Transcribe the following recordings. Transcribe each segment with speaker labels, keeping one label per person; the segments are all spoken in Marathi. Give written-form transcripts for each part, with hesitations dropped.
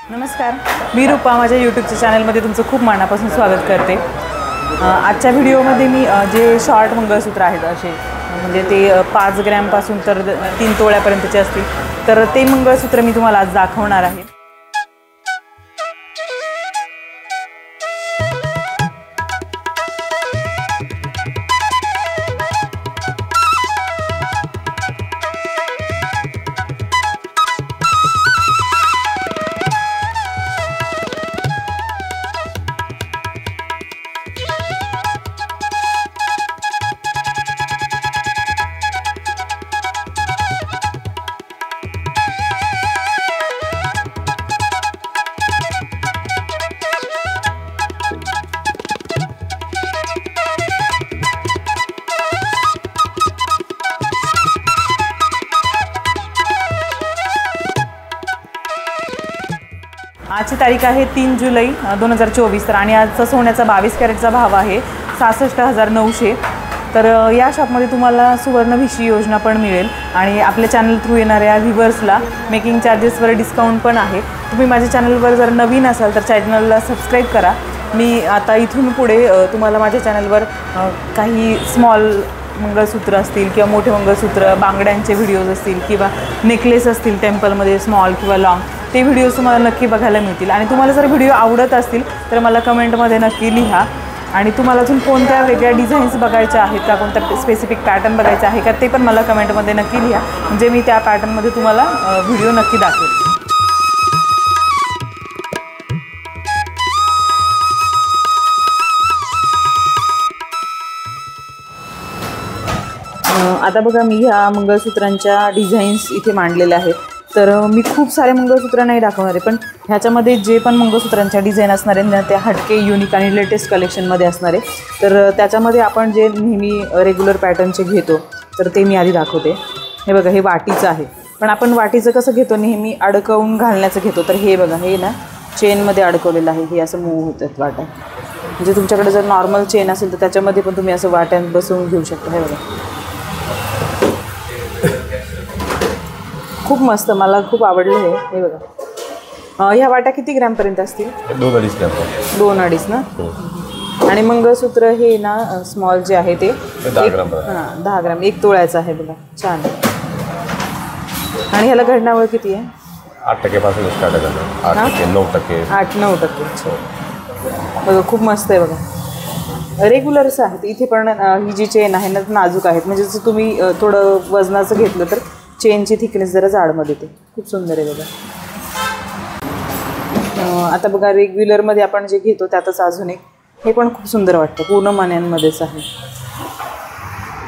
Speaker 1: नमस्कार, मी रूपा माझ्या यूट्यूबच्या चॅनलमध्ये तुमचं खूप मनापासून स्वागत करते। आजच्या व्हिडिओमध्ये मी जे शॉर्ट मंगळसूत्र आहेत असे म्हणजे ते 5 ग्रॅमपासून तर 3 तोळ्यापर्यंतचे असतील, तर ते मंगळसूत्र मी तुम्हाला आज दाखवणार आहे। आजची तारीख आहे 3 जुलै 2024 तर आणि आजचा सोन्याचा 22 कॅरेटचा भाव आहे 66,900। तर या शॉपमध्ये तुम्हाला सुवर्ण भिशी योजना पण मिळेल आणि आपल्या चॅनल थ्रू येणाऱ्या व्ह्यूवर्सला मेकिंग चार्जेसवर डिस्काउंट पण आहे। तुम्ही माझ्या चॅनलवर जर नवीन असाल तर चॅनलला सबस्क्राईब करा। मी आता इथून पुढे तुम्हाला माझ्या चॅनलवर काही स्मॉल मंगळसूत्र असतील किंवा मोठे मंगळसूत्र, बांगड्यांचे व्हिडिओज असतील किंवा नेकलेस असतील टेम्पलमध्ये स्मॉल किंवा लॉंग, ते व्हिडिओज तुम्हाला नक्की बघायला मिळतील। आणि तुम्हाला जर व्हिडिओ आवडत असतील तर मला कमेंटमध्ये नक्की लिहा। आणि तुम्हाला अजून कोणत्या वेगळ्या डिझाईन्स बघायच्या आहेत का, कोणत्या स्पेसिफिक पॅटर्न बघायचा आहे का, ते पण मला कमेंटमध्ये नक्की लिहा, म्हणजे मी त्या पॅटर्नमध्ये तुम्हाला व्हिडिओ नक्की दाखवेल। आता बघा, मी ह्या मंगळसूत्रांच्या डिझाईन्स इथे मांडलेल्या आहेत। तर मी खूप सारे मंगळसूत्र नाही दाखवणार आहे, पण ह्याच्यामध्ये जे पण मंगळसूत्रांच्या डिझाईन असणार आहेत ना त्या हटके, युनिक आणि लेटेस्ट कलेक्शनमध्ये असणार आहे। तर त्याच्यामध्ये आपण जे नेहमी रेग्युलर पॅटर्नचे घेतो तर ते मी आधी दाखवते। हे बघा, हे वाटीचं आहे, पण आपण वाटीचं कसं घेतो, नेहमी अडकवून घालण्याचं घेतो। तर हे बघा, हे ना चेनमध्ये अडकवलेलं आहे, हे असं मूव होतात वाट्या। म्हणजे तुमच्याकडे जर नॉर्मल चेन असेल तर त्याच्यामध्ये पण तुम्ही असं वाट्यात बसवून घेऊ शकता। हे बघा, खूप मस्त, मला खूप आवडलं हे बघा। ह्या वाट्या किती ग्रॅमपर्यंत असतील?
Speaker 2: 2-2.5 ग्रॅम।
Speaker 1: 2-2.5 ना? आणि मंगळसूत्र हे ना स्मॉल जे आहे ते
Speaker 2: 10 ग्रॅम।
Speaker 1: हां, 10 ग्रॅम, 1 तोळ्याचं आहे बघा, छान। आणि ह्याला घडणावळ किती आहे?
Speaker 2: 8% पासून स्टार्ट आहे। 8%, 9%,
Speaker 1: 8-9%। बघा, खूप मस्त आहे बघा, रेग्युलरच आहेत। इथे पण ही जी चेन आहे ना नाजूक आहेत, म्हणजे जसं तुम्ही थोडं वजनाचं घेतलं तर चेनची थिकनेस जरा जाडमध्ये येते, खूप सुंदर आहे बघा। आता बघा, रेग्युलरमध्ये आपण जे घेतो त्यातच अजून एक, हे पण खूप सुंदर वाटतं, पूर्ण मण्यांमध्येच आहे।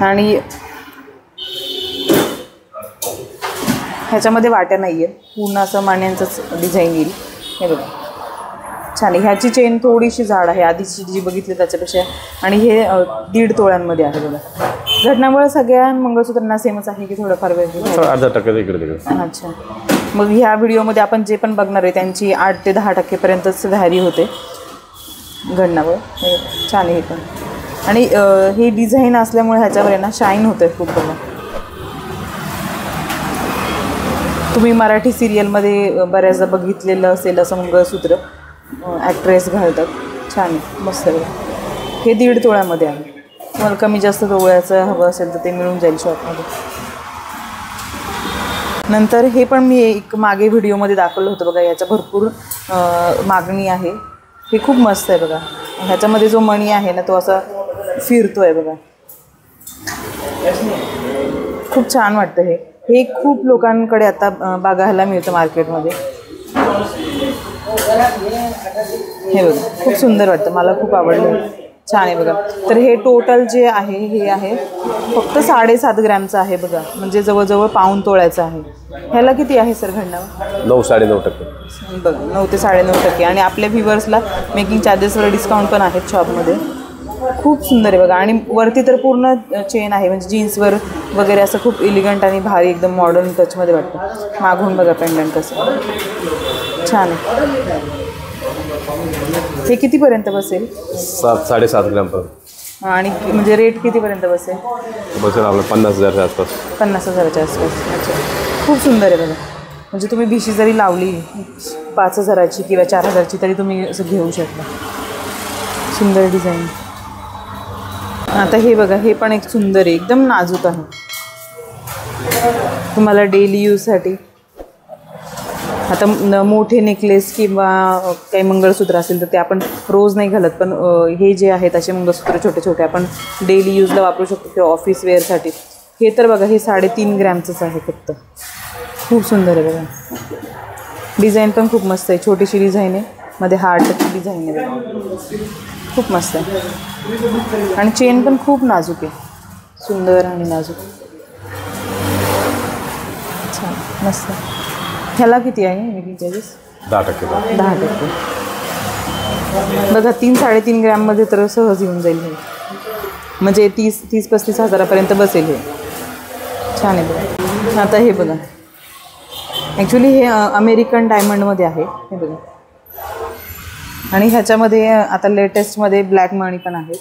Speaker 1: आणि ह्याच्यामध्ये वाट्या नाही आहेत, पूर्ण असं माण्यांचंच डिझाईन येईल। हे बघा, छान आहे। ह्याची चेन थोडीशी जाड आहे आधीची जी बघितली त्याच्यापेक्षा, आणि हे 1.5 तोळ्यांमध्ये आहे बघा। घटनामुळे सगळ्या मंगळसूत्रांना सेमच आहे की थोडंफार वेगळं?
Speaker 2: 10% इकडे तिकडे।
Speaker 1: अच्छा, मग ह्या व्हिडिओमध्ये आपण जे पण बघणार आहे त्यांची 8 ते 10% व्हॅरी होते घडणावर। छान आहे हे पण, आणि हे डिझाईन असल्यामुळे ह्याच्यावर आहे ना शाईन होतं खूप बघा। तुम्ही मराठी सिरियलमध्ये बऱ्याचदा बघितलेलं असेल असं मंगळसूत्र ॲक्ट्रेस घालतात, छान आहे, मस्त आहे। हे 1.5 तोळ्यामध्ये आहे। तुम्हाला कमी जास्त तोळ्याचं हवं असेल तर ते मिळून जाईल शॉपमध्ये। नंतर हे पण मी एक मागे व्हिडिओमध्ये दाखवलं होतं बघा, याच्या भरपूर मागणी आहे। हे खूप मस्त आहे बघा, ह्याच्यामध्ये जो मणी आहे ना तो असा फिरतो आहे बघा, खूप छान वाटतं। हे खूप लोकांकडे आता बघायला मिळतं मार्केटमध्ये। हे बघा, खूप सुंदर वाटतं, मला खूप आवडलं, छान आहे बघा। तर हे टोटल जे आहे हे आहे फक्त 7.5 ग्रॅमचं आहे बघा, म्हणजे जवळजवळ 1.25 तोळ्याचं आहे। ह्याला किती आहे सर घडणावळ?
Speaker 2: 9-9.5%
Speaker 1: बघा, 9 ते 9.5%। आणि आपल्या व्ह्यूवर्सला मेकिंग चार्जेसवर डिस्काउंट पण आहेत शॉपमध्ये। खूप सुंदर आहे बघा, आणि वरती तर पूर्ण चेन आहे, म्हणजे जीन्सवर वगैरे असं खूप एलिगंट आणि भारी एकदम मॉडर्न टचमध्ये वाटतं। मागून बघा पेंडंट कसं छान आहे। हे कितीपर्यंत बसेल?
Speaker 2: 7-7.5 ग्रॅमपर्यंत।
Speaker 1: आणि म्हणजे रेट कितीपर्यंत बसेल?
Speaker 2: बसेल आपलं 50,000च्या आसपास।
Speaker 1: 50,000च्या आसपास। अच्छा, खूप सुंदर आहे बघा, म्हणजे तुम्ही भिशी जरी लावली 5,000ची किंवा 4,000ची तरी तुम्ही असं घेऊ शकता. सुंदर डिझाईन. आता हे बघा, हे पण एक सुंदर आहे, एकदम नाजूक आहे. तुम्हाला डेली यूजसाठी आता मोठे नेकलेस किंवा काही मंगळसूत्र असेल तर ते आपण रोज नाही घालत, पण हे जे आहेत असे मंगळसूत्र छोटे छोटे आपण डेली यूजला वापरू शकतो किंवा ऑफिस वेअरसाठी. हे तर बघा, हे 3.5 ग्रॅमचंच आहे फक्त. खूप सुंदर आहे बघा. डिझाईन पण खूप मस्त आहे, छोटीशी डिझाईन आहे, मध्ये हार्टची डिझाईन आहे बघा. खूप मस्त आहे. आणि चेन पण खूप नाजूक आहे, सुंदर आणि नाजूक. छान मस्त. ह्याला किती आहे मेकिंग चार्जेस?
Speaker 2: 10%.
Speaker 1: 10%. बघा 3-3.5 ग्रॅममध्ये तर सहज येऊन जाईल हे. म्हणजे 30-35 हजारापर्यंत बसेल हे. छान आहे बघा. आता हे बघा, ॲक्च्युली हे अमेरिकन डायमंडमध्ये आहे हे बघा. आणि ह्याच्यामध्ये आता लेटेस्टमध्ये ब्लॅक मनी पण आहे.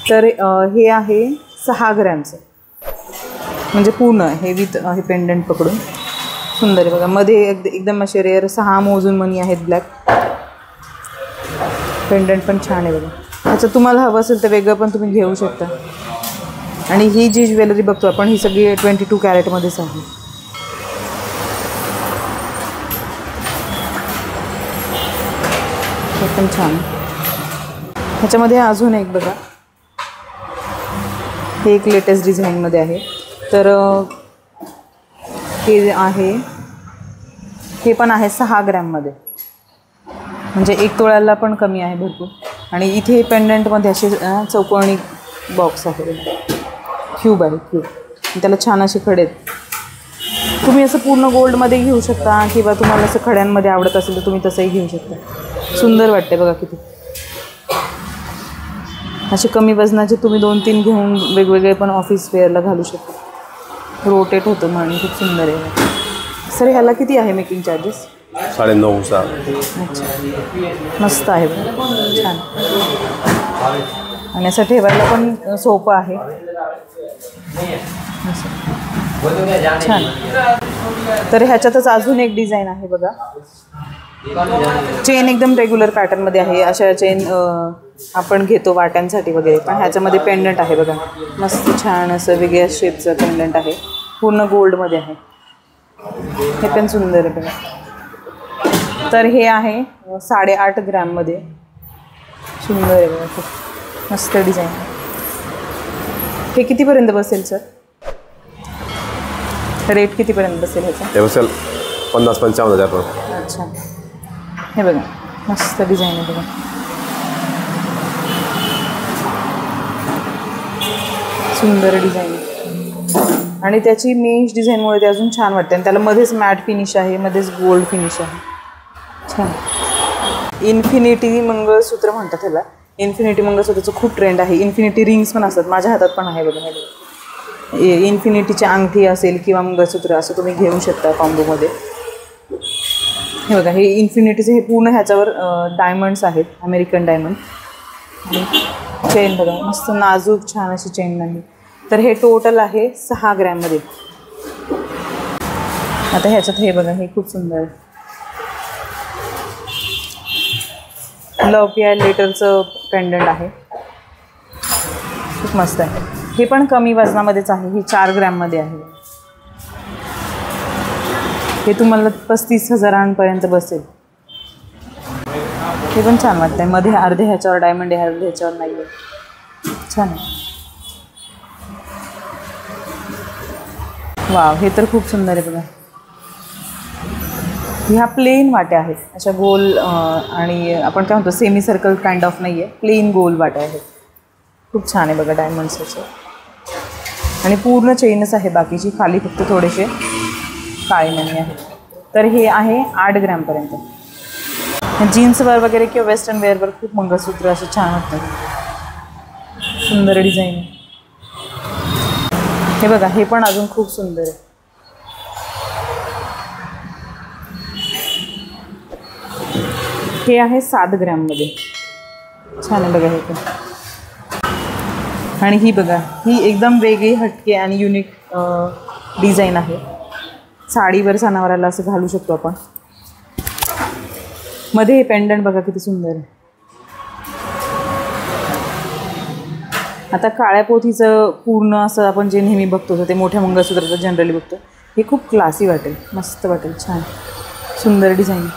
Speaker 1: तर हे आहे 6 ग्रॅमचं, म्हणजे पूर्ण हे विथ हे पेंडंट पकडून. सुंदर आहे बघा. मध्ये एकदम असे रेअर 6 मोजून मनी आहेत ब्लॅक. पेंडंट पण छान आहे बघा. ह्याचं तुम्हाला हवं असेल तर वेगळं पण तुम्ही घेऊ शकता. आणि ही जी ज्वेलरी बघतो आपण ही सगळी 22 कॅरेटमध्येच आहे. हे पण छान. ह्याच्यामध्ये अजून एक बघा, हे एक लेटेस्ट डिझाईनमध्ये आहे. तर हे आहे, हे पण आहे 6 ग्रॅममध्ये, म्हणजे 1 तोळ्याला पण कमी आहे भरपूर. आणि इथे पेंडंटमध्ये असे चौकोनी बॉक्स आहे, क्यूब आहे क्यूब. त्याला छान असे खडे आहेत. तुम्ही असं पूर्ण गोल्डमध्ये घेऊ शकता किंवा तुम्हाला असं खड्यांमध्ये आवडत असेल तर तुम्ही तसंही घेऊ शकता. सुंदर वाटते बघा किती. असे कमी वजनाचे तुम्ही 2-3 घेऊन वेगवेगळे पण ऑफिस वेअरला घालू शकता. रोटेट होतं म्हणून खूप सुंदर आहे. सर ह्याला किती आहे मेकिंग चार्जेस?
Speaker 2: 9.5.
Speaker 1: अच्छा, मस्त आहे छान. आणि असं ठेवायला पण सोपं आहे. छान. तर ह्याच्यातच अजून एक डिझाईन आहे बघा. चेन एकदम रेग्युलर पॅटर्नमध्ये आहे. अशा चेन आपण घेतो वाट्यांसाठी वगैरे, पण ह्याच्यामध्ये पेंडंट आहे बघा. मस्त छान असं वेगळ्या शेपचं पेंडंट आहे, पूर्ण गोल्डमध्ये आहे. हे पण सुंदर आहे बघा. तर हे आहे 8.5 ग्रॅममध्ये. सुंदर आहे बघा, खूप मस्त डिझाईन. हे कितीपर्यंत बसेल सर? रेट कितीपर्यंत बसेल ह्याचा?
Speaker 2: हे बसेल 50-55 हजार.
Speaker 1: अच्छा, हे बघा मस्त डिझाईन आहे बघा. सुंदर डिझाईन आणि त्याची मेश डिझाईनमुळे ते अजून छान वाटते. आणि त्याला मध्येच मॅट फिनिश आहे, मध्येच गोल्ड फिनिश आहे. छान. इन्फिनिटी मंगळसूत्र म्हणतात त्याला. इन्फिनिटी मंगळसूत्राचं खूप ट्रेंड आहे. इन्फिनिटी रिंग्स पण असतात, माझ्या हातात पण आहे बघा. इन्फिनिटीची अंगठी असेल किंवा मंगळसूत्र असं तुम्ही घेऊ शकता कॉम्बोमध्ये. हे बघा, हे इन्फिनिटीचे हे पूर्ण ह्याच्यावर डायमंड्स आहेत, अमेरिकन डायमंड. चेन बघा मस्त नाजूक छान अशी चेन नाही. तर हे टोटल आहे 6 ग्रॅममध्ये. आता ह्याच्यात हे बघा, हे खूप सुंदर आहे. लव या लेटरचं पेंडंट आहे, खूप मस्त आहे. हे पण कमी वजनामध्येच आहे. ही 4 ग्रॅममध्ये आहे. हे तुम्हाला 35 हजारांपर्यंत बसेल. हे पण छान वाटतं आहे. मध्ये अर्धे ह्याच्यावर डायमंड आहे, अर्धे ह्याच्यावर नाही आहे. छान आहे. वाव, हे तर खूप सुंदर आहे बघा. ह्या प्लेन वाट्या आहेत, अशा गोल आणि आपण काय म्हणतो सेमी सर्कल काइंड ऑफ नाही आहे, प्लेन गोल वाट्या आहेत. खूप छान आहे बघा डायमंड्सचे. आणि पूर्ण चेनच आहे, बाकीची खाली फक्त थोडेसे काळे मणी आहेत. तर हे आहे 8 ग्रॅमपर्यंत. जीन्सवर वगैरे किंवा वेस्टर्न वेअरवर खूप मंगळसूत्र असे छान वाटतात. सुंदर डिझाईन. हे बघा, हे पण अजून खूप सुंदर आहे. हे आहे 7 ग्रॅममध्ये. छान आहे बघा हे पण. आणि ही बघा, ही एकदम वेगळी हटके आणि युनिक डिझाईन आहे. साडीवर सणावाराला असं घालू शकतो आपण. मध्ये हे पेंडंट बघा किती सुंदर आहे. आता काळ्या पोथीचं पूर्ण असं आपण जे नेहमी बघतो ते मोठ्या मंगळसूत्राचं जनरली बघतो, हे खूप क्लासी वाटेल, मस्त वाटेल, छान सुंदर डिझाईन.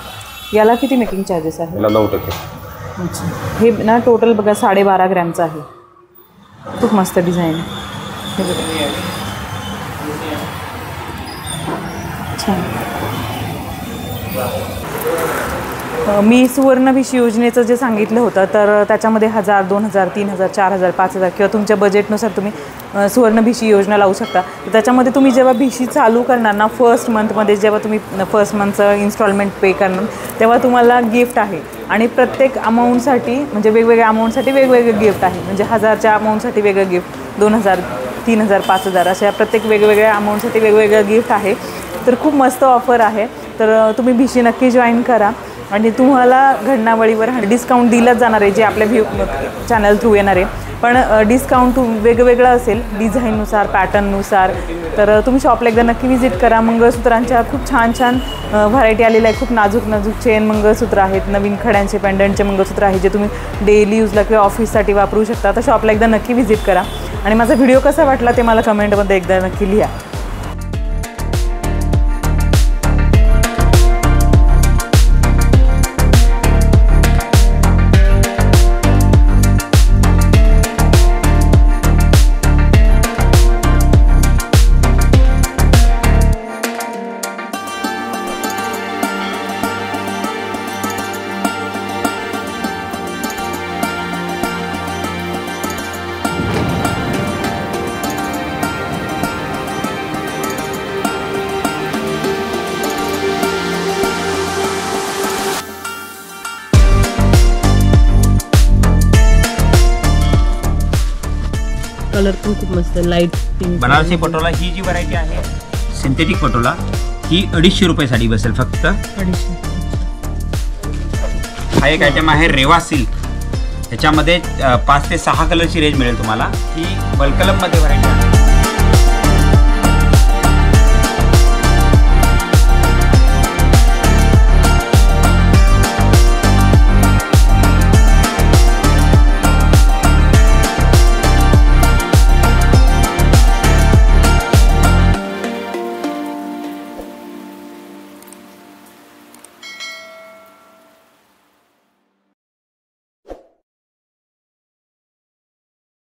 Speaker 1: याला किती मेकिंग चार्जेस आहे?
Speaker 2: याला 9%.
Speaker 1: अच्छा, हे ना टोटल बघा 12.5 ग्रॅमचं आहे. खूप मस्त डिझाईन आहे. हे बघा छान. मी सुवर्णभिषी योजनेचं जे सांगितलं होतं तर त्याच्यामध्ये 1000, 2000, 3000, 4000, 5000 किंवा तुमच्या बजेटनुसार तुम्ही सुवर्णभिषी योजना लावू शकता. तर त्याच्यामध्ये तुम्ही जेव्हा भिशी चालू करणार ना, फर्स्ट मंथमध्ये जेव्हा तुम्ही फर्स्ट मंथचं इन्स्टॉलमेंट पे करणार तेव्हा तुम्हाला गिफ्ट आहे. आणि प्रत्येक अमाऊंटसाठी म्हणजे वेगवेगळ्या अमाऊंटसाठी वेगवेगळे गिफ्ट आहे. म्हणजे 1000च्या अमाऊंटसाठी वेगळं गिफ्ट, 2000, 3000, 5000 अशा प्रत्येक वेगवेगळ्या अमाऊंटसाठी वेगवेगळं गिफ्ट आहे. तर खूप मस्त ऑफर आहे. तर तुम्ही भिशी नक्की जॉईन करा आणि तुम्हाला घडणावळीवर डिस्काउंट दिलाच जाणार आहे जे आपल्या चॅनल थ्रू येणार आहे. पण डिस्काउंट वेगवेगळं असेल डिझाईननुसार, पॅटर्ननुसार. तर तुम्ही शॉपला एकदा नक्की व्हिजिट करा. मंगळसूत्रांच्या खूप छान छान व्हरायटी आलेल्या आहे. खूप नाजूक नाजूक चेन मंगळसूत्र आहेत, नवीन खड्यांचे पेंडंटचे मंगळसूत्र आहेत जे तुम्ही डेली यूजला किंवा ऑफिससाठी वापरू शकता. तर शॉपला एकदा नक्की व्हिजिट करा आणि माझा व्हिडिओ कसा वाटला ते मला कमेंटमध्ये एकदा नक्की लिहा.
Speaker 3: कलर पण खूप मस्त लाईट पिंक.
Speaker 4: बनारसी पटोला ही जी व्हरायटी आहे सिंथेटिक पटोला ही 250 रुपये साडी बसेल फक्त.
Speaker 3: 250.
Speaker 4: हा एक आयटम आहे रेवा सिल्क. ह्याच्यामध्ये 5 ते 6 कलरची रेंज मिळेल तुम्हाला. ही बल्कलममध्ये व्हरायटी आहे.